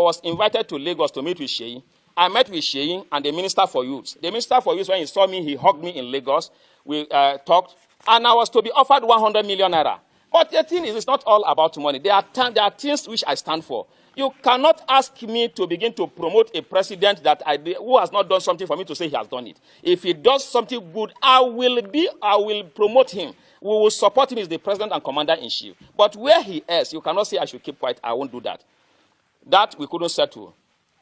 was invited to Lagos to meet with Seyi. I met with Seyi and the Minister for Youth. The Minister for Youth, when he saw me, he hugged me in Lagos. We talked, and I was to be offered 100 million naira. But the thing is, it's not all about money. There are things which I stand for. You cannot ask me to begin to promote a president who has not done something for me to say he has done it. If he does something good, I will promote him. We will support him as the president and commander-in-chief. But where he is, you cannot say I should keep quiet. I won't do that. That we couldn't settle.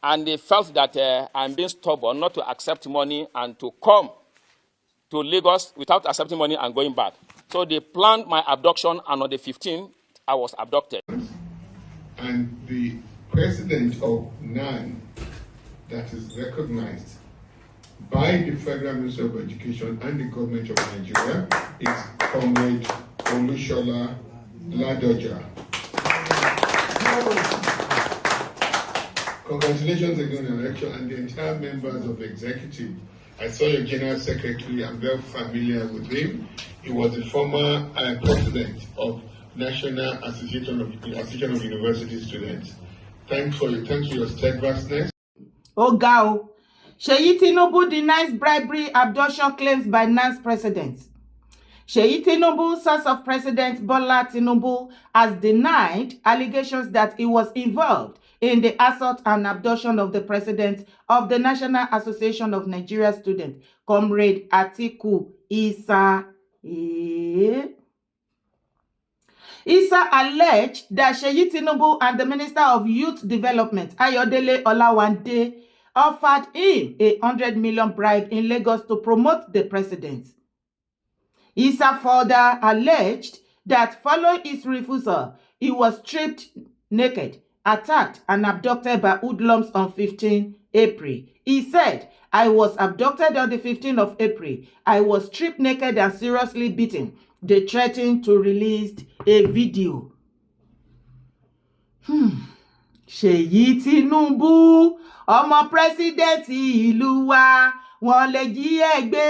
And they felt that I'm being stubborn not to accept money and to come to Lagos without accepting money and going back. So they planned my abduction, and on the 15th, I was abducted. And the president of NAN that is recognized by the Federal Ministry of Education and the government of Nigeria is Comrade Olushola Ladoja. Congratulations again on the election, and the entire members of the executive. I saw your General Secretary. I'm very familiar with him. He was the former president of National Association of University Students. Thanks for your steadfastness. Ogao. Seyi Tinubu denies bribery abduction claims by NAN's president. Seyi Tinubu, source of President Bola Tinubu, has denied allegations that he was involved in the assault and abduction of the president of the National Association of Nigeria Students, Comrade Atiku Issa. Issa alleged that Seyi Tinubu and the Minister of Youth Development, Ayodele Olawande, offered him a 100 million bribe in Lagos to promote the president. Issa further alleged that following his refusal, he was stripped naked, attacked, and abducted by hoodlums on 15 April. He said, "I was abducted on the 15th of April. I was stripped naked and seriously beaten." They threatened to release a video. Seyi Tinubu, ọmọ president ìlú wa, wọ́n lè jí ẹ gbé,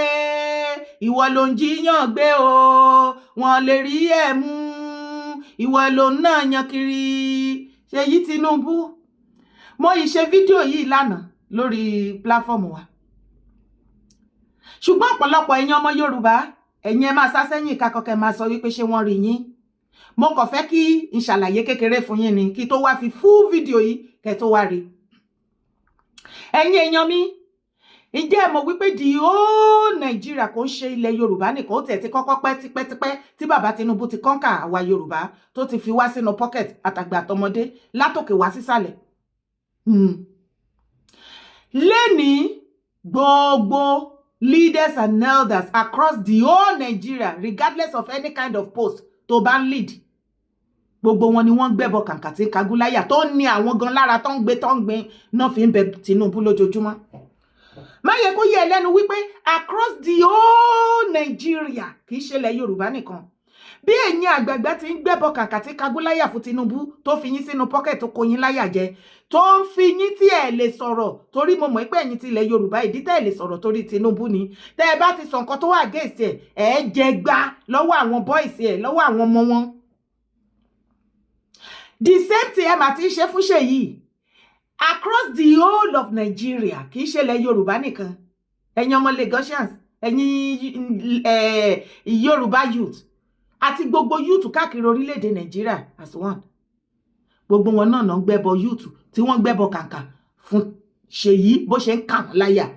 ìwọ ló ń jiyàn gbé o, wọ́n lè rí ẹ mú, ìwọ ló ń ná yan kiri. Seyi Tinubu, mo yìí ṣe fídíò yìí lánàá lórí platform wa. Ṣùgbọ́n ọ̀pọ̀lọpọ̀ ẹ̀yin ọmọ Yorùbá, ẹ̀yin ẹ máa sá sẹ́yìn kakọkẹ máa sọ wípé ṣé wọ́n rí yín. Mo kàn fẹ́ kí n ṣàlàyé kékeré fún yín ni kí tó wá fi full fídíò yìí kẹ́ tó wá rí. Ẹ̀yin èèyàn mi, ǹjẹ́ ẹ mọ̀ wípé the whole Nigeria kò ń ṣe ilẹ̀ Yorùbá nìkan, ó tẹ̀ ti kọ́kọ́ pẹ́ tipẹ́tipẹ́ tí bàbá Tinubu ti kọ́ńkà àwa Yorùbá tó ti fi wá sínú pocket àtàgbà àtọmọdé látòkè wá sísàlẹ̀. Lẹ́ni gbogbo leaders and elders across the whole Nigeria, regardless of any kind of post tó bá ń lead, gbogbo wọn ni wọ́n gbẹ́bọ kàǹkà tí kagúláyà tó ní àwọn gan lára tó ń gbé náà fi ń bẹ Tinubu lójoojúmọ́. Má yẹ kó yẹ lẹ́nu wípé across the whole Nigeria, kì í ṣe ilẹ̀ Yorùbá nìkan, bí ẹ̀yin àgbààgbà ti ń gbẹ́bọ kàǹkà tí kagúláyà fún Tinubu tó fi yín sínú pocket tó kó yín láyà jẹ, tó ń fi yín tí ẹ lè sọ̀rọ̀ torí mo mọ̀ pé ẹ̀yin ti ilẹ̀ Yorùbá ìdí tẹ́ ẹ lè sọ̀rọ̀ torí Tinubu ni. Tẹ́ ẹ bá ti sọ nǹkan tó wà against ẹ jẹ gbá lọ́wọ́ àwọn boys ẹ, lọ́wọ́ àwọn ọmọ wọn. The same thing ẹ mà ti ṣe fún Seyi across the whole of Nigeria, kì í ṣe ilẹ̀ Yorùbá nìkan. Ẹ̀yin ọmọ Lagosians, ẹ̀yin Yorùbá youth àti gbogbo youth káàkiri orílẹ̀-èdè Nigeria as one. Gbogbo wọn náà ń gbẹ́bọ youth tí wọ́n gbẹ́bọ kàǹkà fún Seyi bó ṣe ń kà wọ́n láyà.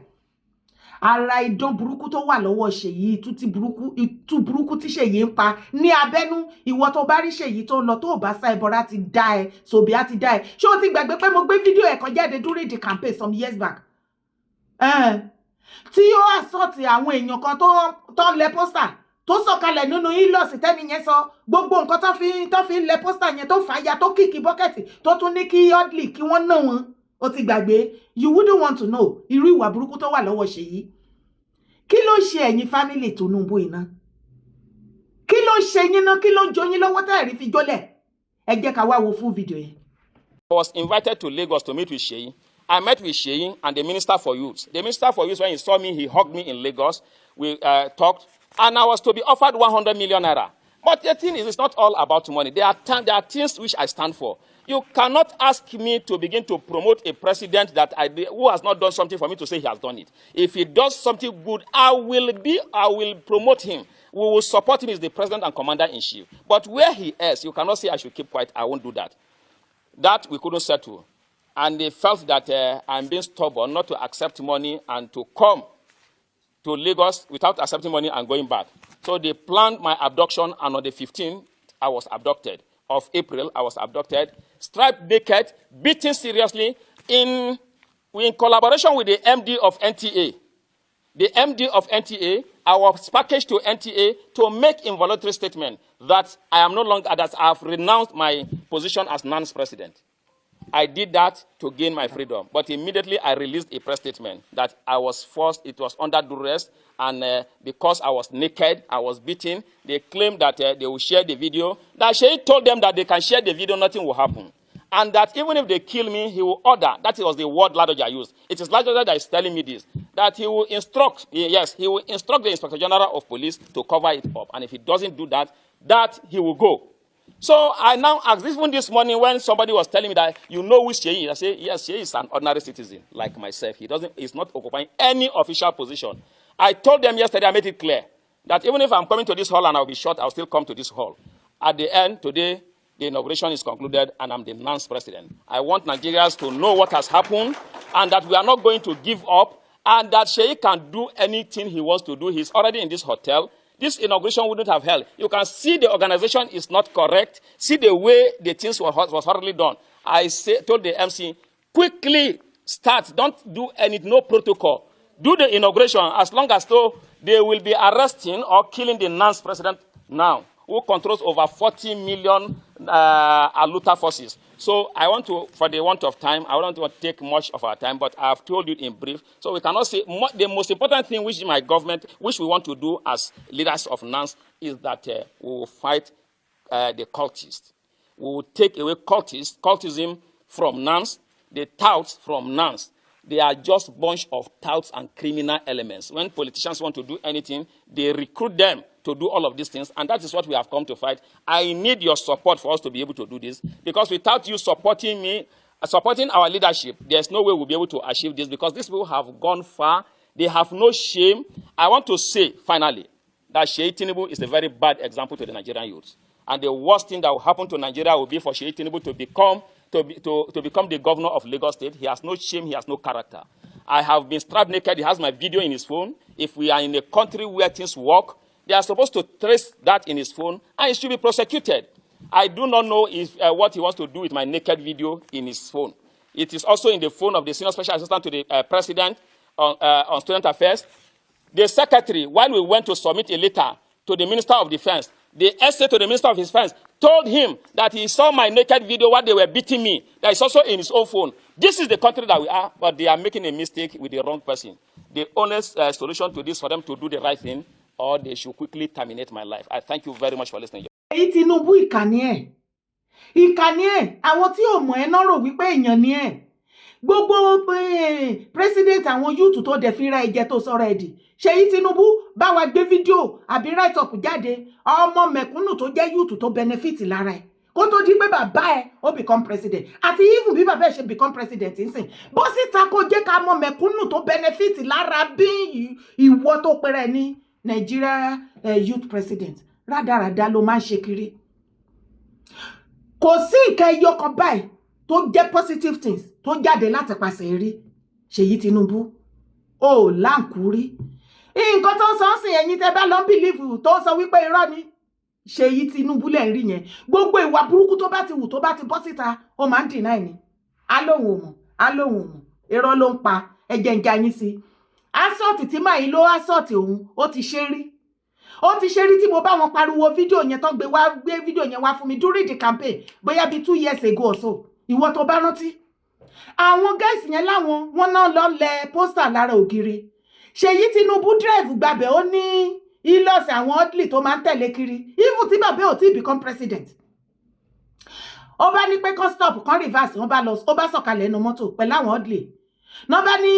Ara idán burúkú tó wà lọ́wọ́ Seyi, ìtú burúkú tí Seyi ń pa ní abẹ́nú. Ìwọ tó bá rí Seyi tó ń lọ tó bá sá ẹbọra ti dá ẹ, sòbí á ti dá ẹ. Ṣé o ti gbàgbé pé mo gbé fídíò ẹ̀ kan jáde during the campaign some years back? Tí ó assault àwọn èèyàn kan tó lẹ pósítà tó sọ̀kalẹ̀ nínú ìlọsì tẹ́ni yẹn sọ gbogbo nǹkan tó fi lẹ pósítà yẹn tó fàya tó kíkì bọ́kẹ̀tì tó tún ní kí oddly kí wọ́n ná wọn. O ti gbàgbé? You wouldn't want to know irú ìwà burúkú tó wà lọ́wọ́ Seyi. Kí ló ṣe ẹ̀yin family Tinubu iná? Kí ló ṣe yín ná? Kí ló jó yín lọ́wọ́ tẹ́ rí fi jólẹ̀? Ẹ jẹ́ ká wá wo full video yẹn. I was invited to Lagos to meet with Seyi. I met with Seyi and the Minister for Youth. The Minister for Youth, when he saw me, he hugged me in Lagos. We talked, and I was to be offered 100 million naira. But the thing is, it's not all about money. There are things which I stand for. You cannot ask me to begin to promote a president that who has not done something for me to say he has done it. If he does something good, I will promote him. We will support him as the president and commander-in-chief. But where he is, you cannot say I should keep quiet. I won't do that. That we couldn't settle. And they felt that I'm being stubborn not to accept money and to come to Lagos without accepting money and going back. So they planned my abduction, and on the 15th, I was abducted. Of April, I was abducted, stripped naked, beaten seriously in collaboration with the MD of NTA. The MD of NTA, I was packaged to NTA to make involuntary statement that I am no longer, that I have renounced my position as NAN's president. I did that to gain my freedom. But immediately I released a press statement that I was forced, it was under duress, and because I was naked, I was beaten. They claimed that they will share the video. That Seyi told them that they can share the video, nothing will happen. And that even if they kill me, he will order. That was the word Ladoja used. It is Ladoja that is telling me this. That he will instruct, yes, he will instruct the Inspector General of Police to cover it up. And if he doesn't do that, he will go. So I now asked, even this morning when somebody was telling me that, you know who Seyi is? I say, yes, Seyi is an ordinary citizen like myself. He's not occupying any official position. I told them yesterday, I made it clear, that even if I'm coming to this hall and I'll be shot, I'll still come to this hall. At the end, today, the inauguration is concluded and I'm the NAN's president. I want Nigerians to know what has happened and that we are not going to give up and that Seyi can do anything he wants to do. He's already in this hotel. This inauguration wouldn't have held. You can see the organization is not correct. See the way the things was hardly done. I told the MC, quickly start. Don't do no protocol. Do the inauguration as long as though they will be arresting or killing the NAN's president now, who controls over 40 million Aluta forces. So I want to, for the want of time, I don't want to take much of our time, but I have told you in brief. So we cannot say, the most important thing which my government, which we want to do as leaders of NANS, is that we will fight the cultists. We will take away cultism from NANS, the touts from NANS. They are just a bunch of touts and criminal elements. When politicians want to do anything, they recruit them to do all of these things, and that is what we have come to fight. I need your support for us to be able to do this, because without you supporting me, supporting our leadership, there's no way we'll be able to achieve this, because these people have gone far. They have no shame. I want to say, finally, that Seyi Tinubu is a very bad example to the Nigerian youth. And the worst thing that will happen to Nigeria will be for Seyi Tinubu to become the governor of Lagos State. He has no shame. He has no character. I have been strapped naked. He has my video in his phone. If we are in a country where things work, they are supposed to trace that in his phone, and he should be prosecuted. I do not know if what he wants to do with my naked video in his phone. It is also in the phone of the Senior Special Assistant to the President on Student Affairs. The Secretary, while we went to submit a letter to the Minister of Defense, the essay to the Minister of Defense told him that he saw my naked video while they were beating me. That is also in his own phone. This is the country that we are, but they are making a mistake with the wrong person. The only solution to this for them to do the right thing, or they should quickly terminate my life. I thank you very much for listening. Seyi Tinubu ìkànnì ẹ̀ àwọn tí ò mọ̀ ẹ́ náà rò wípé èèyàn ni ẹ̀ gbogbo president àwọn youth tó dẹ̀ fi ra ẹ̀jẹ̀ tó sọ̀rọ̀ ẹ̀dì Seyi Tinubu bá wa gbé fídíò àbí write up jáde ọmọ mẹ̀kúnnù tó jẹ́ youth tó benefit lára ẹ̀ kó tó di pé bàbá ẹ̀ ó become president àti even bí bàbá ẹ̀ ṣe become president nsìn bó síta kó jẹ́ ká mọ̀ mẹ̀kúnnù tó benefit lára bí ìwọ tó pẹ̀rẹ̀ ní Nigeria youth president rádaràda ló máa ń ṣe kiri kò sí nǹkan ẹyọ kan báyìí tó jẹ́ positive things tó jáde láti pàṣẹ rí Seyi Tinubu ó láǹkúrí nǹkan tó ń sọ sí ẹ̀yin tẹ́ bá lọ believe tó ń sọ wípé irọ́ ni Seyi Tinubu lẹ́ ń rí yẹn gbogbo ìwà burúkú tó bá ti wù tó bá ti bọ́ síta ó máa ń deny ni alóhùn òmù irọ́ ló ń pa ẹ̀jẹ̀ ń jayín sí assault tí máa yìí ló assault òun ó ti ṣe rí tí mo bá wọn pariwo fídíò yẹn tó gbé fídíò yẹn wá fún mi during the campaign bóyá bí 2 years ago or so ìwọ tó bá rántí àwọn guys yẹn láwọn wọn náà lọ lẹ pósítà lára ògiri Seyi Tinubu drive gbàbẹ̀ ó ní ilọ̀sẹ̀ àwọn oddly tó máa ń tẹ̀lé kiri even tí bàbá ò tí become president ó bá ní pé kan stop kan reverse ó bá sọ̀kalẹ̀ ẹnu mọ́tò pẹ̀lú àwọn oddly náà bá ní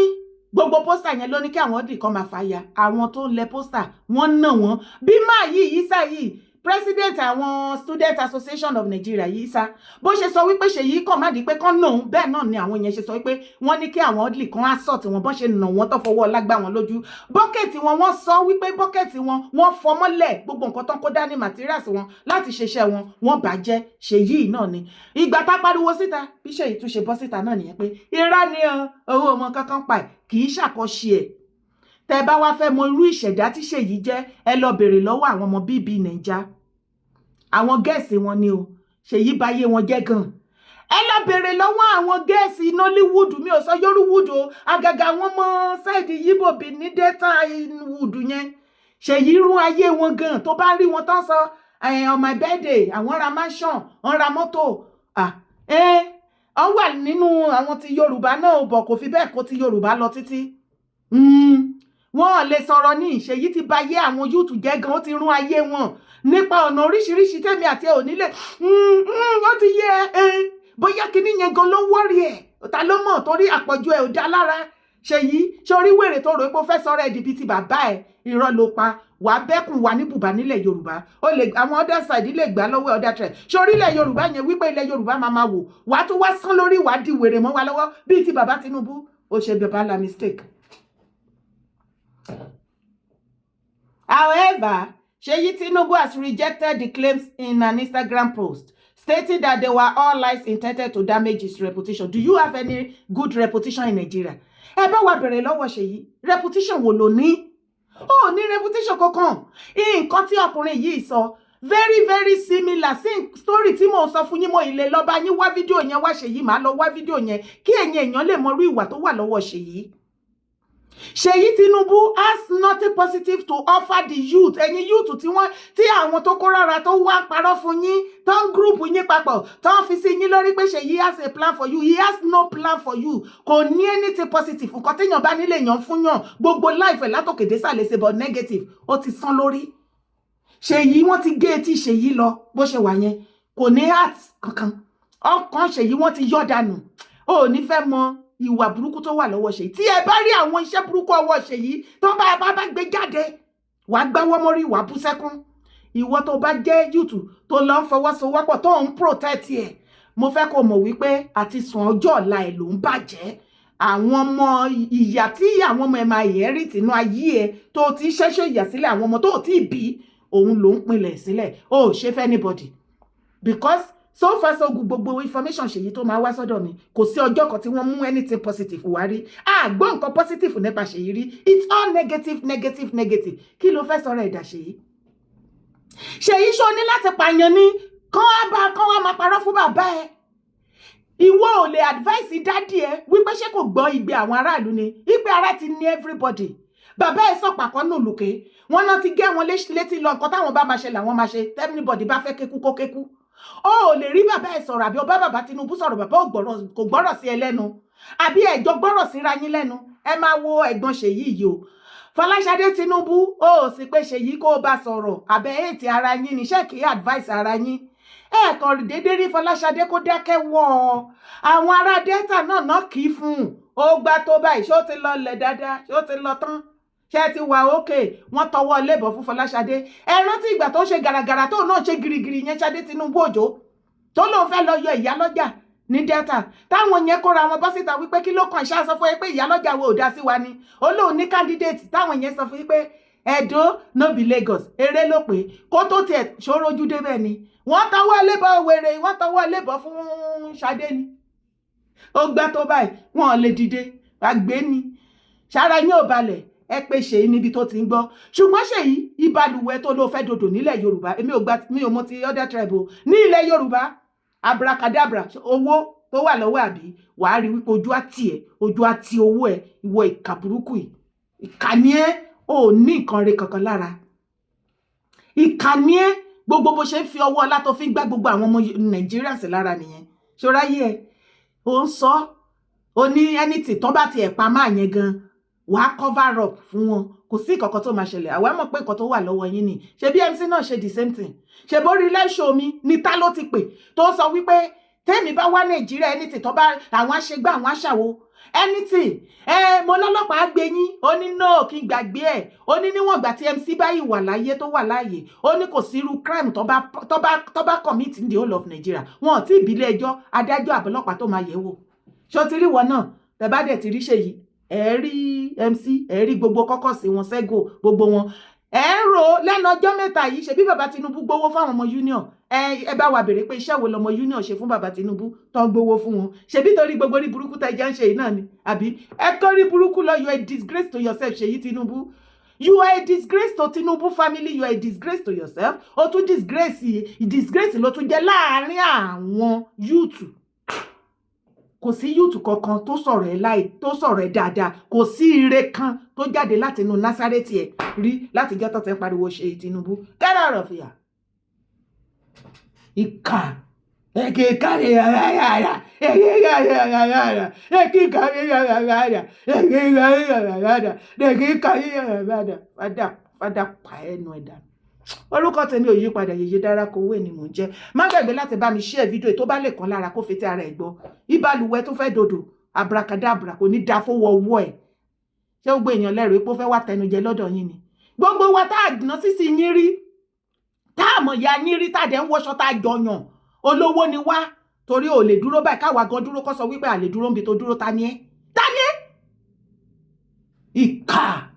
gbogbo pósítà yẹn ló ní kí àwọn oddly kan máa fàya àwọn tó lẹ pósítà wọ́n ná wọn bí máa yìí Isa yìí president àwọn student association of Nigeria yìí sá bó ṣe sọ wípé Ṣèyí kàn má di pé kán nà òun bẹ́ẹ̀ náà ni àwọn yẹn ṣe sọ wípé wọ́n ní kí àwọn ọdlì kan assault wọn bọ́n ṣe nà wọ́n tó fọwọ́ lágbá wọn lójú bọ́kẹ̀tì wọn wọ́n sọ wípé bọ́kẹ̀tì wọn wọ́n fọmọ́lẹ̀ gbogbo nǹkan tán kó dání materials wọn láti ṣiṣẹ́ wọn wọ́n bàjẹ́ Ṣèyí náà ni ìgbà tá pariwo síta bí Ṣèyí tún ṣe bọ́ síta náà nìyẹn pé irá ni owó ọmọ kankan pa kì í ṣàkọsí ẹ̀ tẹ́ bá wá fẹ́ mọ irú ìṣẹ̀dá tí Ṣèyí jẹ́ ẹ lọ bèrè lọ́wọ́ àwọn ọmọ bíbí Nàìjà àwọn gẹ̀ẹ́sì wọn ni o Ṣèyí báyé wọn jẹ́ gan ẹ lọ bèrè lọ́wọ́ àwọn gẹ̀ẹ́sì Nollywood mi ò sọ Yorùwood o àgàgà wọn mọ sáìdì yíbò bí ní dẹ́ta wood yẹn Ṣèyí rún ayé wọn gan tó bá rí wọn tán sọ on my birthday àwọn ra mansion wọ́n ra mọ́tò wọ́n wà nínú àwọn ti Yorùbá náà bọ̀ kò fi bẹ́ẹ̀ kó ti Yorùbá lọ títí wọ́n lè sọ̀rọ̀ ní Ṣèyí ti ba ayé àwọn yúùtù jẹ́ gan ó ti rún ayé wọn nípa ọ̀nà oríṣiríṣi tẹ́mi àti onílé ó ti yé bóyá kíní yẹn gan ló wọ́rí ẹ̀ ta ló mọ̀ torí àpọ̀jù ẹ̀ ò dá lára Ṣèyí sórí wèrè tó rò pé ó fẹ́ sọ̀rọ̀ ẹ̀ dìbí ti bàbá ẹ̀ irọ́ ló pa wàá bẹ́kùn wà ní bùbá nílẹ̀ Yorùbá ó lè àwọn other side lè gbà lọ́wọ́ other tribe sórí ilẹ̀ Yorùbá yẹn wípé ilẹ̀ Yorùbá máa wò wàá tún wá sán lórí wàá di wèrè mọ́ wa lọ́wọ́ bíi ti bàbá Tinubu ó ṣe bàbá la mistake. However, Seyi Tinubu has rejected the claims in an Instagram post, stating that they were all lies intended to damage his reputation. Do you have any good reputation in Nigeria? Ẹ bá wa bẹ̀rẹ̀ lọ́wọ́ Ṣèyí, reputation wo ló ní? Ó ní reputation kankan. Nǹkan tí ọkùnrin yìí sọ, very similar sí story tí mo sọ fún yín mo ilé lọ bá yín wá fídíò yẹn wá Ṣèyí máa lọ wá fídíò yẹn kí ẹ̀yin èèyàn lè mọ irú ìwà tó wà lọ́wọ́ Ṣèyí. Seyi Tinubu has nothing positive to offer the youth. Ẹ̀yin youth tí àwọn tó kó rárá tó wá parọ́ fún yín, tó ń group yín papọ̀, tó ń fi sí yín lórí pé Seyi has a plan for you. He has no plan for you. Kò ní anything positive. Nǹkan téèyàn bá nílé èèyàn fún yàn. Gbogbo life ẹ̀ látòkè dé sàlẹ̀ ṣe but negative. Ó ti sán lórí. Seyi wọ́n ti gé etí Seyi lọ bó ṣe wà yẹn. Kò ní heart kankan. Ọkàn Seyi wọ́n ti yọ dànù. Ó ní fẹ́ mọ ìwà burúkú tó wà lọ́wọ́ Ṣèyí tí ẹ bá rí àwọn iṣẹ́ burúkú ọwọ́ Ṣèyí tó bá gbé jáde wà gbáwọ́ mórí wà bú sẹ́kún ìwọ tó bá jẹ́ yùtù tó lọ ń fọwọ́sowọ́pọ̀ tó ń protect ẹ̀ mo fẹ́ kó mọ̀ wípé àti sùn ọjọ́ ọ̀la ẹ̀ ló ń bàjẹ́ àwọn ọmọ ìyà tí àwọn ọmọ ẹ̀ máa yẹ̀ rí tìǹú ayé ẹ̀ tó ti ṣẹ́ṣẹ́ ìyà sílẹ̀ àwọn ọmọ tó ti bí òun ló ń pinlẹ̀ sílẹ̀ ó ṣe fẹ́ anybody because so far so good gbogbo information Ṣèyí tó máa wá sọ́dọ̀ mi kò sí ọjọ́ kan tí wọ́n mú anything positive wá rí gbọ́ nǹkan positive nípa Ṣèyí rí it's all negative kí ló fẹ́ sọ̀rọ̀ ẹ̀dà Ṣèyí ṣó ní láti pààyàn ní kán wá máa parọ́ fún bàbá ẹ̀ ìwọ ò lè advice dádì ẹ wípé ṣé kò gbọ́ igbe àwọn aráàlú ni igbe ara ti ní everybody bàbá ẹ̀ sọ pàkọ́ nù lùkẹ́ wọn náà ti gé wọn létí lọ nǹkan táwọn bá máa ṣe làwọn máa ṣe anybody bá fẹ́ kékú kó kékú ó lè rí bàbá ẹ̀ sọ̀rọ̀ àbí ọba bàbá Tinubu sọ̀rọ̀ bàbá kò gbọ́rọ̀ sí ẹ lẹ́nu àbí ẹ̀jọ́ gbọ́rọ̀ síra yín lẹ́nu ẹ máa wo ẹ̀gbọ́n Ṣèyí yìí o Fọláṣadé Tinubu ó sì pé Ṣèyí kó bá sọ̀rọ̀ àbẹ́ ètì ara yín níṣẹ́ kí advice ara yín kàn déédéé rí Fọláṣadé kó dákẹ́ wọ̀ àwọn ará Delta náà kì í fún ó gbá tó báyìí ṣó ti lọ lẹ̀ dáadáa ṣó ti lọ tán ṣé ti wà òkè wọ́n tọwọ́ lébọ̀ fún Fọláṣadé ẹ rántí ìgbà tó ṣe gàràgàrà tó náà ṣe girigiri yẹn Ṣadé Tinubu Òjó tó lóun fẹ́ lọ yọ ìyálọ́jà ní Delta táwọn yẹn kóra wọn bọ́ síta wípé kí ló kàn ṣáà sọ fún yín pé ìyálọ́jà wo ò dá sí wa ni ó lóun ní candidate táwọn yẹn sọ fún yín pé Edo no be Lagos eré ló pé kó tó tiẹ̀ ṣòrojú débẹ̀ ni wọ́n tọwọ́ lébọ̀ wèrè wọ́n tọwọ́ lébọ̀ fún Ṣadé ni ó gbá tó báyìí wọn lè dìde àgbé ni ṣára yín ò balẹ̀ ẹ pé Ṣèyí níbi tó ti ń gbọ́ ṣùgbọ́n Ṣèyí ìbalùwẹ̀ tó ló fẹ́ dòdò nílẹ̀ Yorùbá mi ò mọ ti other tribe o ní ilẹ̀ Yorùbá abracadabra owó tó wà lọ́wọ́ àbí wàá rí wípé ojú àti owó ẹ ìwọ ìkà burúkú yìí ìkànnì ẹ ò ní nǹkan rẹ̀ kankan lára ìkànnì ẹ gbogbo bó ṣe ń fi ọwọ́ ọlá tó fi ń gbá gbogbo àwọn ọmọ Nàìjíríà sí lára nìyẹn ṣọ́ráyé ẹ ò ń sọ ó ní anything tó bá ti ẹ̀ pa máa yẹn gan wàá cover up fún wọn kò sí ìkọ̀kọ̀ tó máa ṣẹlẹ̀ àwa mọ̀ pé nǹkan tó wà lọ́wọ́ yín ni ṣe bí MC náà ṣe the same thing ṣe borí lẹ́ṣọ̀ mi ní ta ló ti pè tó sọ wípé tẹ́mi bá wá Nàìjíríà anything tó bá àwọn aṣègbè àwọn aṣàwo anything mo lọ́lọ́pàá gbé yín ó ní no kí n gbàgbé ẹ̀ ó ní níwọ̀n ìgbà tí MC báyìí wà láyé tó wà láàyè ó ní kò sí irú crime tó bá commit in the whole of Nigeria wọn ò tí ìbílẹ̀ ẹjọ́ adájọ́ àbọ̀lọ́pàá tó máa yẹ̀ wò ṣó ti rí wọn náà tẹ́ bá dẹ̀ ti rí ṣèyí ẹ rí MC ẹ rí gbogbo kọ́kọ́ sí wọn sẹ́gò gbogbo wọn ẹ ń ro lẹ́nu ọjọ́ mẹ́ta yìí ṣe bí bàbá Tinubu gbowó fáwọn ọmọ union ẹ bá wa béèrè pé iṣẹ́ wo lọmọ union ṣe fún bàbá Tinubu tó ń gbowó fún wọn ṣebí torí gbogbo rí burúkú tẹ́ jẹ́ ń ṣe yìí náà ni àbí ẹ kọ́ rí burúkú lọ you are a disgrace to yourself Seyi Tinubu you are a disgrace to Tinubu family you are a disgrace to yourself o tún disgrace ló tún jẹ́ láàárín àwọn youth kò sí youth kankan tó sọ̀rọ̀ ẹ̀ dáadáa kò sí ire kan tó jáde láti inú Násárẹ́tì ẹ̀ rí láti jọ́ tọ́tẹ́ pariwo Seyi Tinubu get out of here. Ìkà ẹ̀kẹ́ kárí yàrá fada pa ẹnu ẹ̀dá. Orúkọ tèmi ò yí padà Yèyé Dára Kowé ni mò ń jẹ́. Má gbàgbé láti bá mi share fídíò tó bá lè kàn lára kó fetí ara ẹ̀ gbọ́. Ìbálùwẹ̀ tó fẹ́ dòdò abracadabra kò ní da fowó ọwọ́ ẹ̀. Ṣé gbogbo èèyàn lẹ́rù pé ó fẹ́ wá tẹnujẹ lọ́dọ̀ yín ni? Gbogbo wa tá àdùnná sísì yín rí tá àmọ̀ ya yín rí tá àdẹ̀ ń wọṣọ tá jọyàn olówó ni wá torí ò lè dúró báyìí káwa gan dúró kó sọ wípé à lè dúró níbi tó dúró ta ni ẹ́ ìkà.